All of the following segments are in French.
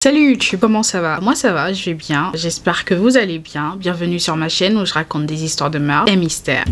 Salut YouTube, comment ça va? Moi ça va, je vais bien, j'espère que vous allez bien. Bienvenue sur ma chaîne où je raconte des histoires de meurtres et mystères.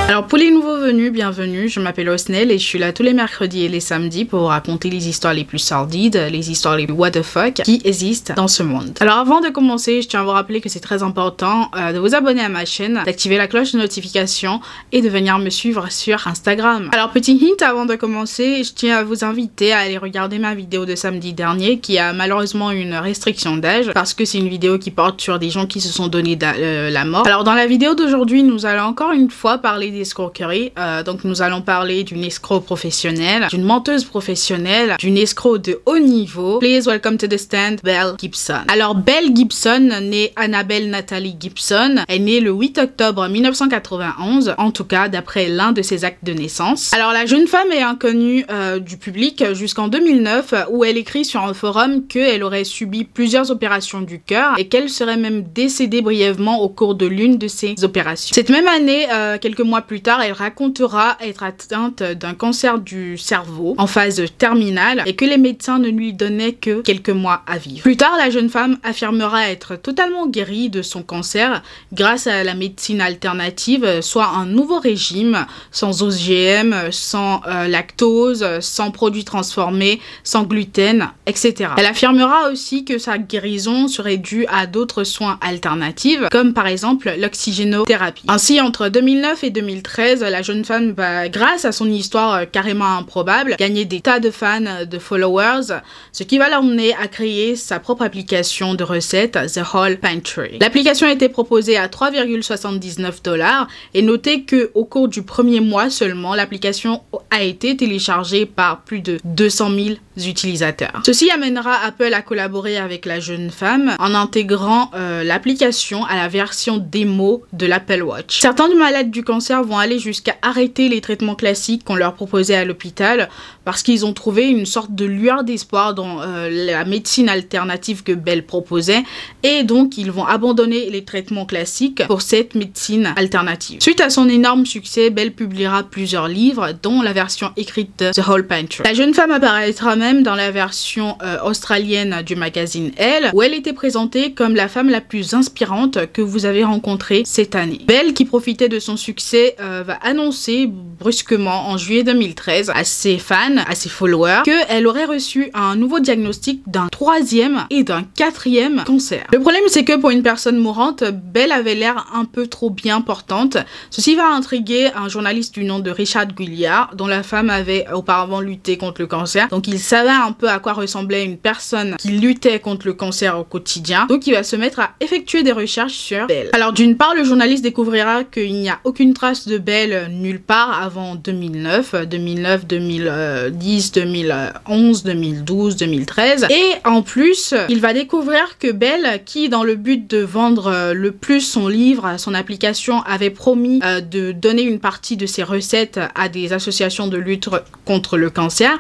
Alors pour les nouveaux venus, bienvenue, je m'appelle Osnel et je suis là tous les mercredis et les samedis pour vous raconter les histoires les plus sordides, les histoires les plus what the fuck qui existent dans ce monde. Alors avant de commencer, je tiens à vous rappeler que c'est très important de vous abonner à ma chaîne, d'activer la cloche de notification et de venir me suivre sur Instagram. Alors petit hint avant de commencer, je tiens à vous inviter à aller regarder ma vidéo de samedi dernier qui a malheureusement une restriction d'âge parce que c'est une vidéo qui porte sur des gens qui se sont donné la mort. Alors dans la vidéo d'aujourd'hui, nous allons encore une fois parler d'escroquerie. Donc nous allons parler d'une escroc professionnelle, d'une menteuse professionnelle, d'une escroc de haut niveau. Please welcome to the stand, Belle Gibson. Alors Belle Gibson, née Annabelle Natalie Gibson, est née le 8 octobre 1991, en tout cas d'après l'un de ses actes de naissance. Alors la jeune femme est inconnue du public jusqu'en 2009 où elle écrit sur un forum qu'elle aurait subi plusieurs opérations du cœur et qu'elle serait même décédée brièvement au cours de l'une de ces opérations. Cette même année, quelques mois plus tard, elle racontera être atteinte d'un cancer du cerveau en phase terminale et que les médecins ne lui donnaient que quelques mois à vivre. Plus tard, la jeune femme affirmera être totalement guérie de son cancer grâce à la médecine alternative, soit un nouveau régime sans OGM, sans lactose, sans produits transformés, sans gluten, etc. Elle affirmera aussi que sa guérison serait due à d'autres soins alternatifs, comme par exemple l'oxygénothérapie. Ainsi, entre 2009 et 2013, la jeune femme va, grâce à son histoire carrément improbable, gagner des tas de fans, de followers, ce qui va l'emmener à créer sa propre application de recettes, The Whole Pantry. L'application a été proposée à 3,79 $, et notez que au cours du premier mois seulement, l'application a été téléchargée par plus de 200 000 utilisateurs. Ceci amènera Apple à collaborer avec la jeune femme en intégrant l'application à la version démo de l'Apple Watch. Certains malades du cancer vont aller jusqu'à arrêter les traitements classiques qu'on leur proposait à l'hôpital parce qu'ils ont trouvé une sorte de lueur d'espoir dans la médecine alternative que Belle proposait et donc ils vont abandonner les traitements classiques pour cette médecine alternative. Suite à son énorme succès, Belle publiera plusieurs livres dont la version écrite de The Whole Pantry. La jeune femme apparaîtra même dans la version australienne du magazine Elle où elle était présentée comme la femme la plus inspirante que vous avez rencontrée cette année. Belle, qui profitait de son succès, va annoncer brusquement en juillet 2013 à ses fans, à ses followers, qu'elle aurait reçu un nouveau diagnostic d'un 3e et d'un 4e cancer. Le problème, c'est que pour une personne mourante, Belle avait l'air un peu trop bien portante. Ceci va intriguer un journaliste du nom de Richard Guyard, dont la femme avait auparavant lutté contre le cancer. Donc il savait un peu à quoi ressemblait une personne qui luttait contre le cancer au quotidien. Donc il va se mettre à effectuer des recherches sur Belle. Alors d'une part, le journaliste découvrira qu'il n'y a aucune trace de Belle nulle part avant 2009, 2010, 2011, 2012, 2013. Et en plus, il va découvrir que Belle, qui dans le but de vendre le plus son livre, son application, avait promis de donner une partie de ses recettes à des associations de lutte contre le cancer,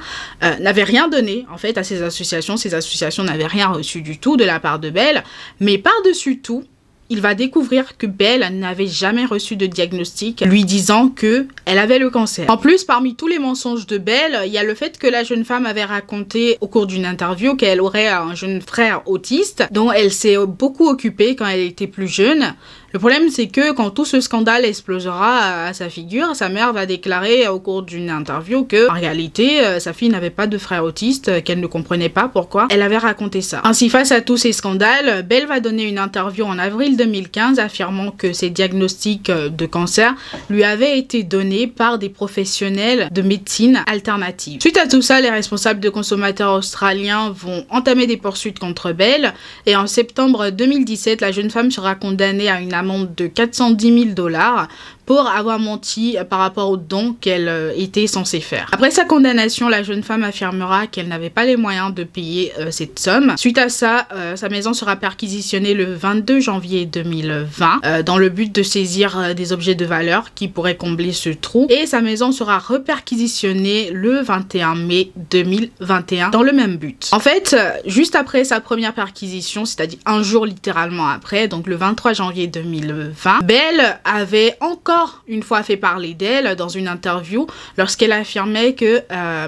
n'avait rien donné en fait à ces associations. Ces associations n'avaient rien reçu du tout de la part de Belle, mais par-dessus tout, il va découvrir que Belle n'avait jamais reçu de diagnostic lui disant que elle avait le cancer. En plus, parmi tous les mensonges de Belle, il y a le fait que la jeune femme avait raconté au cours d'une interview qu'elle aurait un jeune frère autiste dont elle s'est beaucoup occupée quand elle était plus jeune. Le problème, c'est que quand tout ce scandale explosera à sa figure, sa mère va déclarer au cours d'une interview que, en réalité, sa fille n'avait pas de frère autiste, qu'elle ne comprenait pas pourquoi elle avait raconté ça. Ainsi, face à tous ces scandales, Belle va donner une interview en avril 2015 affirmant que ses diagnostics de cancer lui avaient été donnés par des professionnels de médecine alternative. Suite à tout ça, les responsables de consommateurs australiens vont entamer des poursuites contre Belle et en septembre 2017, la jeune femme sera condamnée à une amende de 410 000 $ pour avoir menti par rapport aux dons qu'elle était censée faire. Après sa condamnation, la jeune femme affirmera qu'elle n'avait pas les moyens de payer cette somme. Suite à ça, sa maison sera perquisitionnée le 22 janvier 2020 dans le but de saisir des objets de valeur qui pourraient combler ce trou. Et sa maison sera reperquisitionnée le 21 mai 2021 dans le même but. En fait, juste après sa première perquisition, c'est-à-dire un jour littéralement après, donc le 23 janvier 2020, Belle avait encore encore une fois fait parler d'elle dans une interview lorsqu'elle affirmait que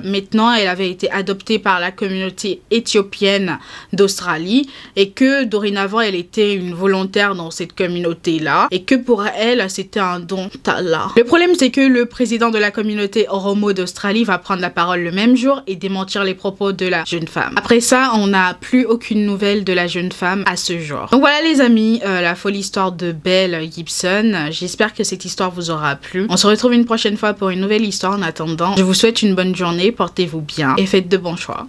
maintenant elle avait été adoptée par la communauté éthiopienne d'Australie et que dorénavant elle était une volontaire dans cette communauté-là et que pour elle c'était un don d'Allah. Le problème c'est que le président de la communauté Oromo d'Australie va prendre la parole le même jour et démentir les propos de la jeune femme. Après ça, on n'a plus aucune nouvelle de la jeune femme à ce jour. Donc voilà les amis, la folle histoire de Belle Gibson. J'espère que cette histoire vous aura plu. On se retrouve une prochaine fois pour une nouvelle histoire. En attendant, je vous souhaite une bonne journée, portez-vous bien et faites de bons choix.